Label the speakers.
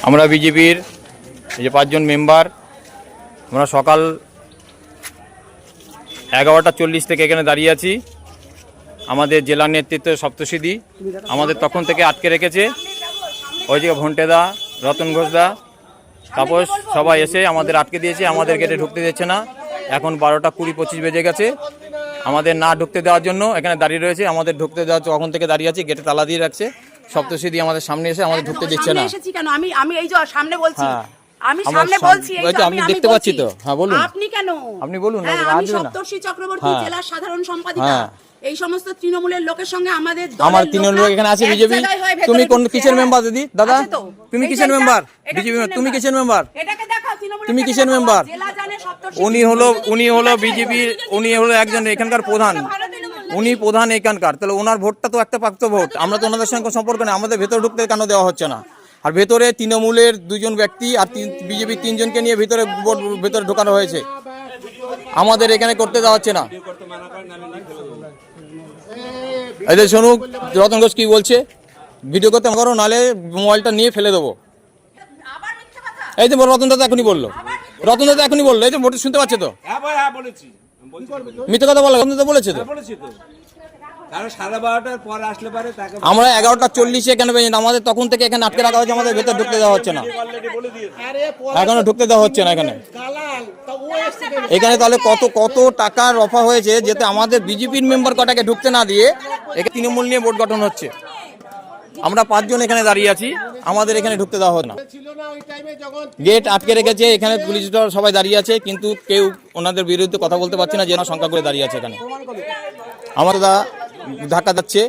Speaker 1: আমরা বিজেপির এই যে 5 জন মেম্বার আমরা সকাল 11:40 থেকে এখানে দাঁড়িয়ে আছি। আমাদের জেলা নেতৃত্ব সপ্তশিদি আমাদের তখন থেকে আটকে রেখেছে। ওই যে ভন্টেদা, রতন ঘোষদা, তাপস সবাই এসে আমাদের আটকে দিয়েছে, আমাদের গেটে ঢুকতে দিচ্ছে না। এখন 12:20-25 বেজে গেছে। আমাদের না ঢুকতে দেওয়ার জন্য এখানে দাঁড়িয়ে রয়েছে। আমাদের ঢুকতে দেওয়ার তখন থেকে দাঁড়িয়ে আছি, গেটে তালা দিয়ে রাখছে। সপ্তশিদি আমাদের সামনে এসে আমাদের ঢুকতে দিচ্ছে না।
Speaker 2: আমি এই যে সামনে বলছি, আমি সামনে বলছি, এই যে
Speaker 1: আমি দেখতে পাচ্ছি তো। হ্যাঁ বলুন।
Speaker 2: আপনি কেন?
Speaker 1: আপনি বলুন।
Speaker 2: আমি সপ্তর্ষি চক্রবর্তী, জেলার সাধারণ সম্পাদিকা। এই সমস্ত তৃণমূলের লোকের সঙ্গে আমাদের
Speaker 1: আমার তৃণমূল লোক এখানে আছে। বিজেপি তুমি কোন কিসের মেম্বার দিদি? দাদা তুমি কিসের মেম্বার? বিজেপি তুমি কিসের মেম্বার?
Speaker 2: এটাকে দেখাও তৃণমূলের।
Speaker 1: তুমি কিসের মেম্বার?
Speaker 2: জেলা জানে সপ্তর্ষি।
Speaker 1: উনি হলো বিজেপির, উনি হলো একজন এখানকার প্রধান। উনি প্রধান এখানকার, তাহলে ওনার ভোটটা তো একটা প্রাপ্ত ভোট। আমরা তো ওনাদের সঙ্গে সম্পর্ক নেই। আমাদের ভেতরে ঢুকতে কেন দেওয়া হচ্ছে না? আর ভেতরে তৃণমূলের 2 জন ব্যক্তি আর বিজেপির 3 জনকে নিয়ে ভেতরে ঢোকানো হয়েছে। আমাদের এখানে করতে দেওয়া হচ্ছে না। এই যে শুনুক রতন ঘোষ কি বলছে। ভিডিও করতে করো, নাহলে মোবাইলটা নিয়ে ফেলে দেবো। এই যে রতন দাদা এখনই বললো, এই যে ভোট শুনতে পাচ্ছে তো? মিথ্যে কথা বলে রতন দাদা বলেছে তো। আমরা 11:40 এখানে আমাদের তখন থেকে এখানে আটকে রাখা হয়েছে। আমাদের ভেতর ঢুকতে দেওয়া হচ্ছে না, এখনো ঢুকতে দেওয়া হচ্ছে না এখানে। তাহলে কত টাকার অফার হয়েছে যেতে আমাদের বিজেপির মেম্বার কটাকে ঢুকতে না দিয়ে এখানে তৃণমূল নিয়ে ভোট গঠন হচ্ছে। আমরা 5 জন এখানে দাঁড়িয়ে আছি, আমাদের এখানে ঢুকতে দেওয়া হচ্ছে না। গেট আটকে রেখেছে, এখানে পুলিশরা সবাই দাঁড়িয়ে আছে, কিন্তু কেউ ওনাদের বিরুদ্ধে কথা বলতে পারছে না যে না সংখ্যা করে দাঁড়িয়ে আছে এখানে। আমরা ধাক্কা যাচ্ছে।